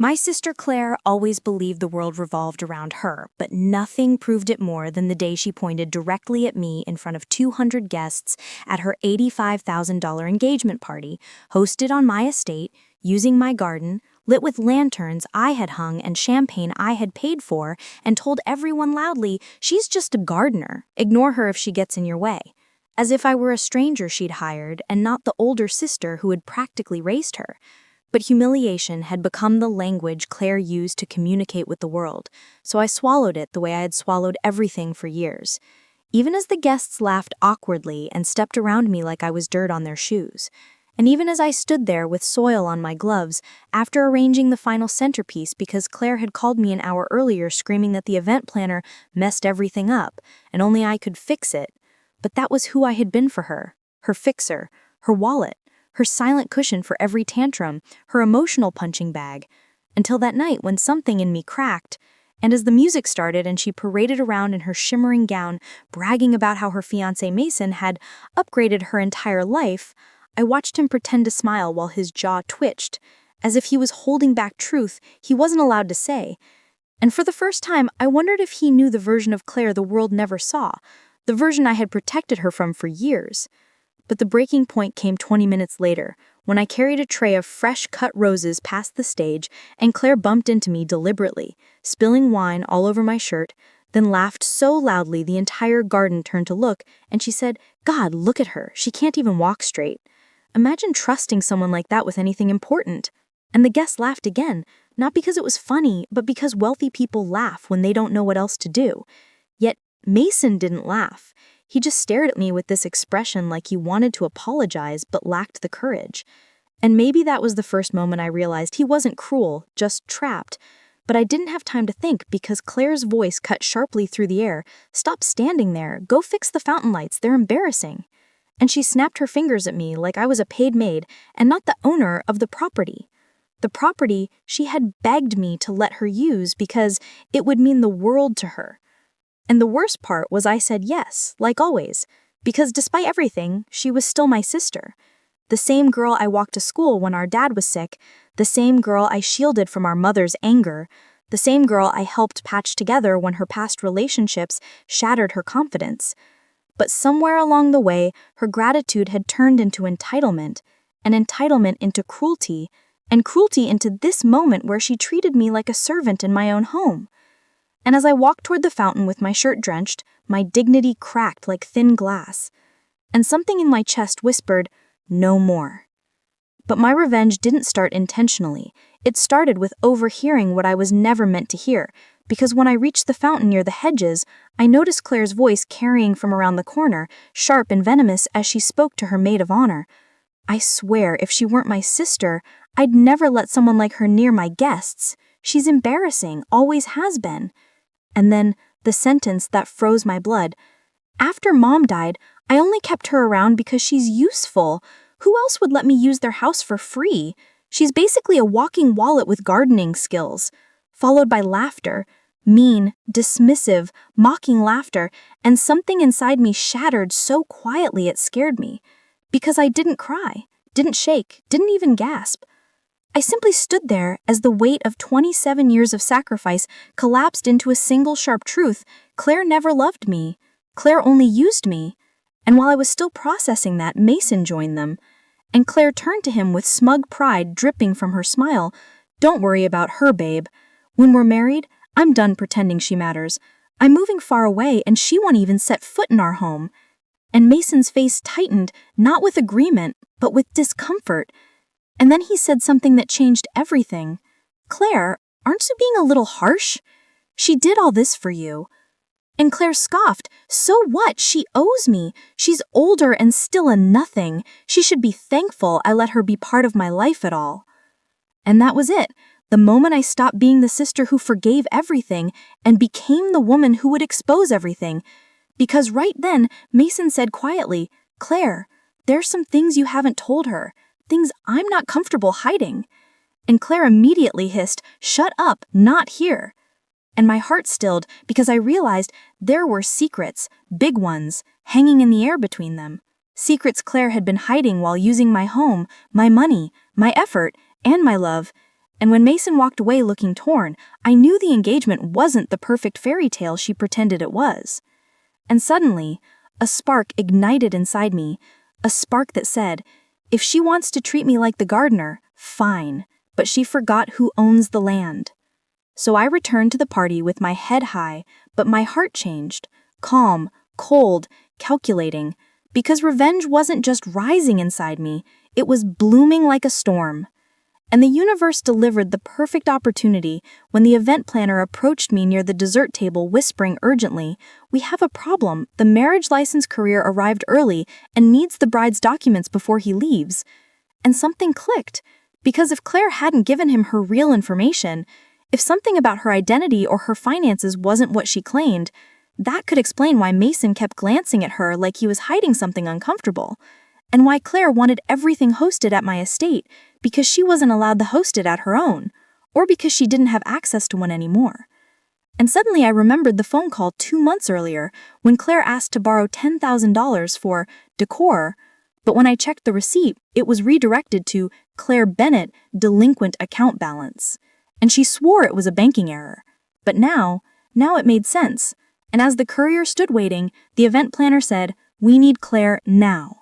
My sister Claire always believed the world revolved around her, but nothing proved it more than the day she pointed directly at me in front of 200 guests at her $85,000 engagement party, hosted on my estate, using my garden, lit with lanterns I had hung and champagne I had paid for, and told everyone loudly, "She's just a gardener. Ignore her if she gets in your way." As if I were a stranger she'd hired and not the older sister who had practically raised her. But humiliation had become the language Claire used to communicate with the world, so I swallowed it the way I had swallowed everything for years. Even as the guests laughed awkwardly and stepped around me like I was dirt on their shoes. And even as I stood there with soil on my gloves, after arranging the final centerpiece because Claire had called me an hour earlier screaming that the event planner messed everything up, and only I could fix it. But that was who I had been for her fixer, her wallet, her silent cushion for every tantrum, her emotional punching bag, until that night when something in me cracked, and as the music started and she paraded around in her shimmering gown, bragging about how her fiancé Mason had upgraded her entire life, I watched him pretend to smile while his jaw twitched, as if he was holding back truth he wasn't allowed to say. And for the first time, I wondered if he knew the version of Claire the world never saw, the version I had protected her from for years. But the breaking point came 20 minutes later, when I carried a tray of fresh-cut roses past the stage and Claire bumped into me deliberately, spilling wine all over my shirt, then laughed so loudly the entire garden turned to look, and she said, "God, look at her, she can't even walk straight." Imagine trusting someone like that with anything important. And the guests laughed again, not because it was funny, but because wealthy people laugh when they don't know what else to do. Yet Mason didn't laugh. He just stared at me with this expression like he wanted to apologize but lacked the courage. And maybe that was the first moment I realized he wasn't cruel, just trapped. But I didn't have time to think because Claire's voice cut sharply through the air. "Stop standing there. Go fix the fountain lights. They're embarrassing." And she snapped her fingers at me like I was a paid maid and not the owner of the property. The property she had begged me to let her use because it would mean the world to her. And the worst part was I said yes, like always, because despite everything, she was still my sister. The same girl I walked to school when our dad was sick, the same girl I shielded from our mother's anger, the same girl I helped patch together when her past relationships shattered her confidence. But somewhere along the way, her gratitude had turned into entitlement, and entitlement into cruelty, and cruelty into this moment where she treated me like a servant in my own home. And as I walked toward the fountain with my shirt drenched, my dignity cracked like thin glass. And something in my chest whispered, "No more." But my revenge didn't start intentionally. It started with overhearing what I was never meant to hear, because when I reached the fountain near the hedges, I noticed Claire's voice carrying from around the corner, sharp and venomous as she spoke to her maid of honor. I swear, if she weren't my sister, I'd never let someone like her near my guests. She's embarrassing, always has been. And then, the sentence that froze my blood. "After Mom died, I only kept her around because she's useful. Who else would let me use their house for free? She's basically a walking wallet with gardening skills." Followed by laughter, mean, dismissive, mocking laughter, and something inside me shattered so quietly it scared me. Because I didn't cry, didn't shake, didn't even gasp. I simply stood there as the weight of 27 years of sacrifice collapsed into a single sharp truth. Claire never loved me. Claire only used me. And while I was still processing that, Mason joined them. And Claire turned to him with smug pride dripping from her smile. "Don't worry about her, babe. When we're married, I'm done pretending she matters. I'm moving far away and she won't even set foot in our home." And Mason's face tightened, not with agreement, but with discomfort. And then he said something that changed everything. "Claire, aren't you being a little harsh? She did all this for you." And Claire scoffed. "So what? She owes me. She's older and still a nothing. She should be thankful I let her be part of my life at all." And that was it. The moment I stopped being the sister who forgave everything and became the woman who would expose everything. Because right then, Mason said quietly, "Claire, there's some things you haven't told her. Things I'm not comfortable hiding." And Claire immediately hissed, "Shut up, not here." And my heart stilled because I realized there were secrets, big ones, hanging in the air between them. Secrets Claire had been hiding while using my home, my money, my effort, and my love. And when Mason walked away looking torn, I knew the engagement wasn't the perfect fairy tale she pretended it was. And suddenly, a spark ignited inside me, a spark that said, if she wants to treat me like the gardener, fine, but she forgot who owns the land. So I returned to the party with my head high, but my heart changed, calm, cold, calculating, because revenge wasn't just rising inside me, it was blooming like a storm. And the universe delivered the perfect opportunity when the event planner approached me near the dessert table whispering urgently, we have a problem, the marriage license courier arrived early and needs the bride's documents before he leaves. And something clicked, because if Claire hadn't given him her real information, if something about her identity or her finances wasn't what she claimed, that could explain why Mason kept glancing at her like he was hiding something uncomfortable, and why Claire wanted everything hosted at my estate because she wasn't allowed to host it at her own, or because she didn't have access to one anymore. And suddenly I remembered the phone call 2 months earlier when Claire asked to borrow $10,000 for decor, but when I checked the receipt, it was redirected to Claire Bennett, delinquent account balance. And she swore it was a banking error. But now it made sense. And as the courier stood waiting, the event planner said, we need Claire now.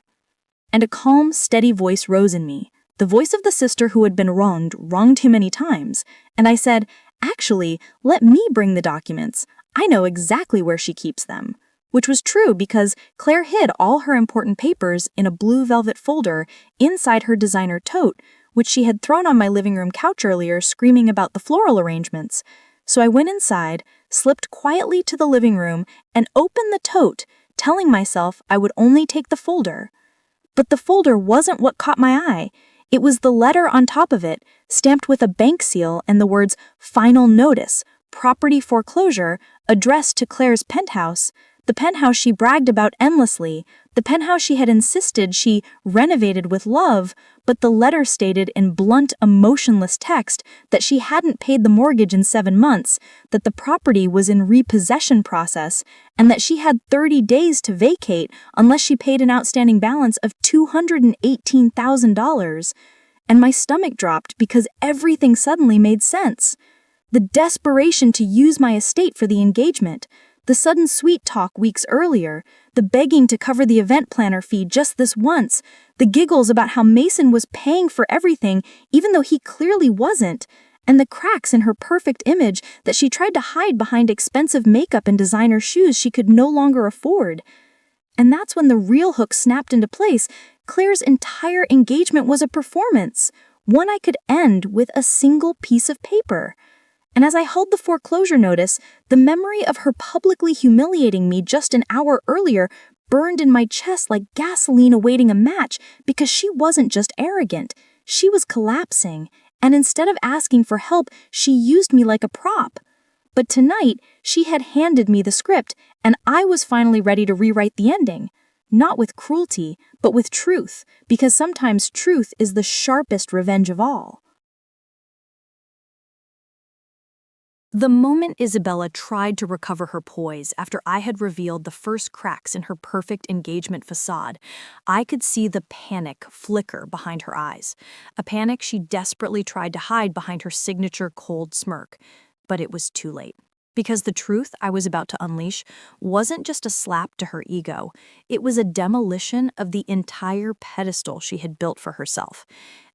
And a calm, steady voice rose in me, the voice of the sister who had been wronged too many times. And I said, actually, let me bring the documents. I know exactly where she keeps them. Which was true because Claire hid all her important papers in a blue velvet folder inside her designer tote, which she had thrown on my living room couch earlier screaming about the floral arrangements. So I went inside, slipped quietly to the living room, and opened the tote, telling myself I would only take the folder. But the folder wasn't what caught my eye. It was the letter on top of it, stamped with a bank seal and the words, Final Notice, Property Foreclosure, addressed to Claire's penthouse, the penthouse she bragged about endlessly, the penthouse she had insisted she renovated with love, but the letter stated in blunt, emotionless text that she hadn't paid the mortgage in 7 months, that the property was in repossession process, and that she had 30 days to vacate unless she paid an outstanding balance of $218,000. And my stomach dropped because everything suddenly made sense. The desperation to use my estate for the engagement, the sudden sweet talk weeks earlier, the begging to cover the event planner fee just this once, the giggles about how Mason was paying for everything even though he clearly wasn't, and the cracks in her perfect image that she tried to hide behind expensive makeup and designer shoes she could no longer afford. And that's when the real hook snapped into place. Claire's entire engagement was a performance, one I could end with a single piece of paper. And as I held the foreclosure notice, the memory of her publicly humiliating me just an hour earlier burned in my chest like gasoline awaiting a match, because she wasn't just arrogant, she was collapsing, and instead of asking for help, she used me like a prop. But tonight, she had handed me the script, and I was finally ready to rewrite the ending. Not with cruelty, but with truth, because sometimes truth is the sharpest revenge of all. The moment Isabella tried to recover her poise after I had revealed the first cracks in her perfect engagement facade, I could see the panic flicker behind her eyes, a panic she desperately tried to hide behind her signature cold smirk. But it was too late. Because the truth I was about to unleash wasn't just a slap to her ego, it was a demolition of the entire pedestal she had built for herself.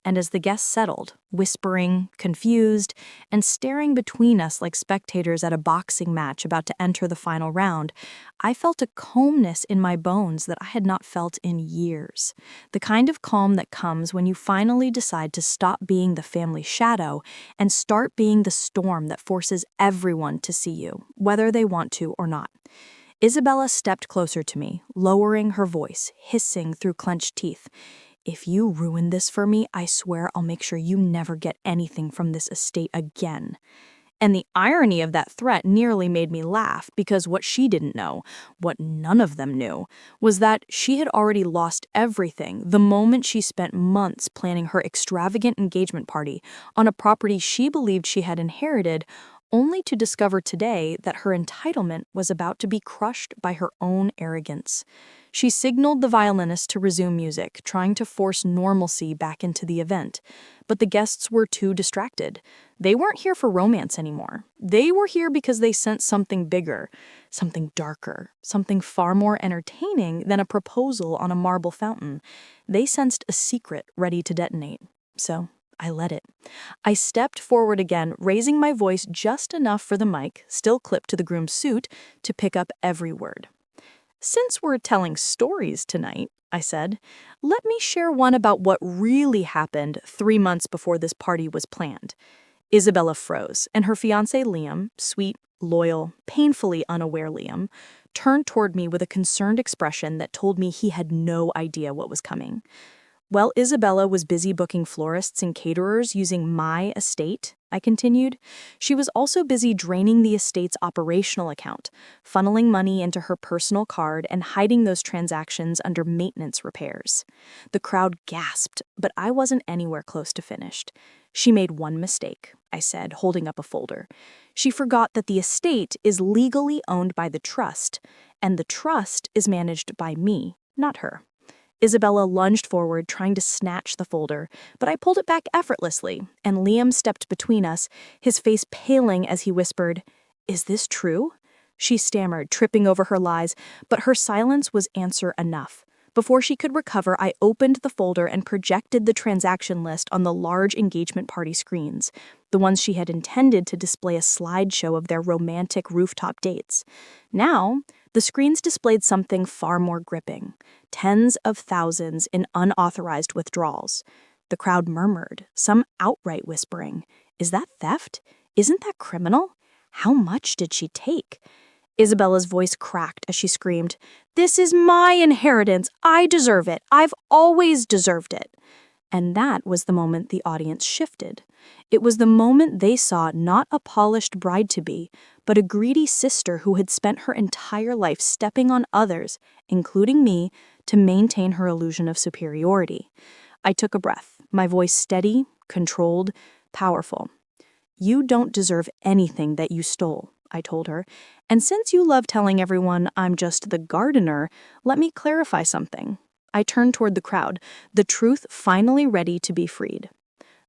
And as the guests settled, whispering, confused, and staring between us like spectators at a boxing match about to enter the final round, I felt a calmness in my bones that I had not felt in years. The kind of calm that comes when you finally decide to stop being the family shadow and start being the storm that forces everyone to see you, whether they want to or not. Isabella stepped closer to me, lowering her voice, hissing through clenched teeth. If you ruin this for me, I swear I'll make sure you never get anything from this estate again. And the irony of that threat nearly made me laugh, because what she didn't know, what none of them knew, was that she had already lost everything the moment she spent months planning her extravagant engagement party on a property she believed she had inherited, only to discover today that her entitlement was about to be crushed by her own arrogance. She signaled the violinist to resume music, trying to force normalcy back into the event. But the guests were too distracted. They weren't here for romance anymore. They were here because they sensed something bigger, something darker, something far more entertaining than a proposal on a marble fountain. They sensed a secret ready to detonate. So I let it. I stepped forward again, raising my voice just enough for the mic, still clipped to the groom's suit, to pick up every word. "Since we're telling stories tonight," I said, "let me share one about what really happened 3 months before this party was planned." Isabella froze, and her fiancé Liam, sweet, loyal, painfully unaware Liam, turned toward me with a concerned expression that told me he had no idea what was coming. While Isabella was busy booking florists and caterers using my estate, I continued, she was also busy draining the estate's operational account, funneling money into her personal card and hiding those transactions under maintenance repairs. The crowd gasped, but I wasn't anywhere close to finished. "She made one mistake," I said, holding up a folder. "She forgot that the estate is legally owned by the trust, and the trust is managed by me, not her." Isabella lunged forward, trying to snatch the folder, but I pulled it back effortlessly, and Liam stepped between us, his face paling as he whispered, "Is this true?" She stammered, tripping over her lies, but her silence was answer enough. Before she could recover, I opened the folder and projected the transaction list on the large engagement party screens, the ones she had intended to display a slideshow of their romantic rooftop dates. Now, the screens displayed something far more gripping: tens of thousands in unauthorized withdrawals. The crowd murmured, some outright whispering, "Is that theft? Isn't that criminal? How much did she take?" Isabella's voice cracked as she screamed, "This is my inheritance. I deserve it. I've always deserved it." And that was the moment the audience shifted. It was the moment they saw not a polished bride-to-be, but a greedy sister who had spent her entire life stepping on others, including me, to maintain her illusion of superiority. I took a breath, my voice steady, controlled, powerful. "You don't deserve anything that you stole," I told her, "and since you love telling everyone I'm just the gardener, let me clarify something." I turned toward the crowd, the truth finally ready to be freed.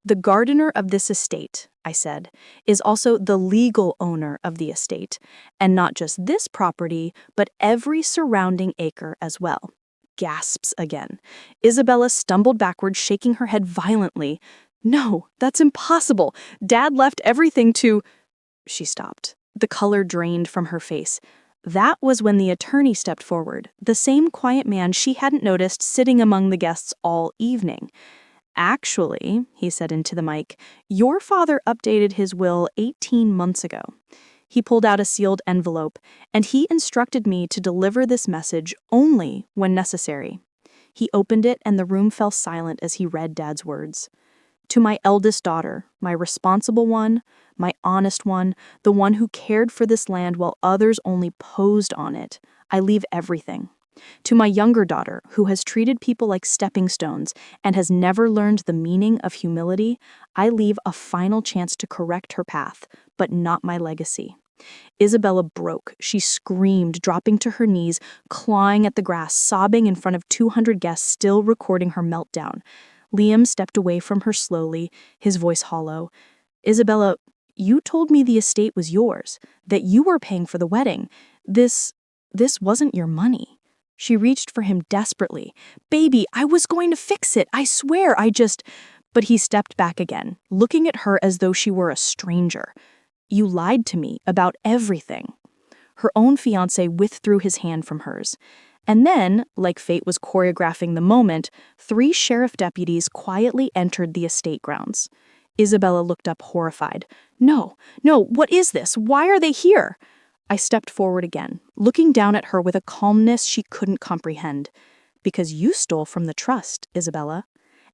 "The gardener of this estate," I said, "is also the legal owner of the estate, and not just this property, but every surrounding acre as well." Gasps again. Isabella stumbled backward, shaking her head violently. "No, that's impossible. Dad left everything to—" She stopped. The color drained from her face. That was when the attorney stepped forward, the same quiet man she hadn't noticed sitting among the guests all evening. "Actually," he said into the mic, "your father updated his will 18 months ago. He pulled out a sealed envelope, and he instructed me to deliver this message only when necessary." He opened it, and the room fell silent as he read Dad's words. "To my eldest daughter, my responsible one, my honest one, the one who cared for this land while others only posed on it, I leave everything. To my younger daughter, who has treated people like stepping stones and has never learned the meaning of humility, I leave a final chance to correct her path, but not my legacy." Isabella broke. She screamed, dropping to her knees, clawing at the grass, sobbing in front of 200 guests still recording her meltdown. Liam stepped away from her slowly, his voice hollow. "Isabella, you told me the estate was yours, that you were paying for the wedding. This wasn't your money." She reached for him desperately. "Baby, I was going to fix it. I swear, But he stepped back again, looking at her as though she were a stranger. "You lied to me about everything." Her own fiancé withdrew his hand from hers. And then, like fate was choreographing the moment, 3 sheriff deputies quietly entered the estate grounds. Isabella looked up horrified. No, what is this? Why are they here?" I stepped forward again, looking down at her with a calmness she couldn't comprehend. "Because you stole from the trust, Isabella.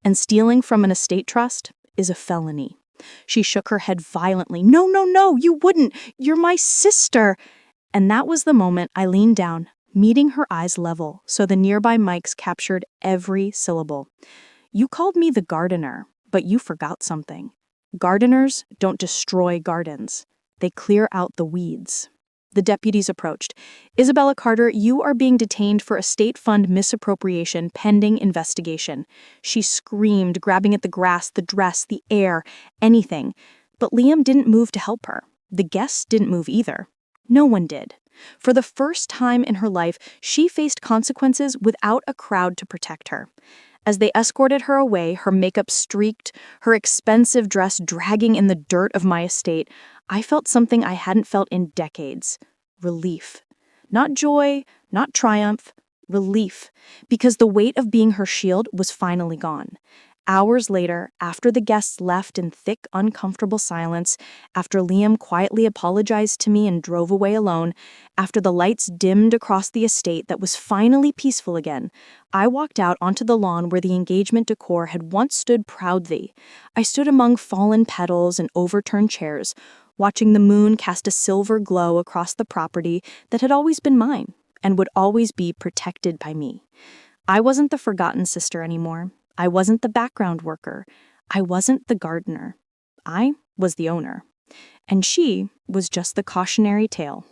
And stealing from an estate trust is a felony." She shook her head violently. No, you wouldn't. You're my sister." And that was the moment I leaned down, meeting her eyes level, so the nearby mics captured every syllable. "You called me the gardener, but you forgot something. Gardeners don't destroy gardens. they clear out the weeds. The deputies approached. Isabella Carter, you are being detained for a state fund misappropriation pending investigation. She screamed, grabbing at the grass, the dress, the air, anything. But Liam didn't move to help her. The guests didn't move either. No one did. For the first time in her life, she faced consequences without a crowd to protect her. As they escorted her away, her makeup streaked, her expensive dress dragging in the dirt of my estate, I felt something I hadn't felt in decades. Relief. Not joy, not triumph, relief. Because the weight of being her shield was finally gone. Hours later, after the guests left in thick, uncomfortable silence, after Liam quietly apologized to me and drove away alone, after the lights dimmed across the estate that was finally peaceful again, I walked out onto the lawn where the engagement decor had once stood proudly. I stood among fallen petals and overturned chairs, watching the moon cast a silver glow across the property that had always been mine and would always be protected by me. I wasn't the forgotten sister anymore. I wasn't the background worker. I wasn't the gardener. I was the owner. And she was just the cautionary tale.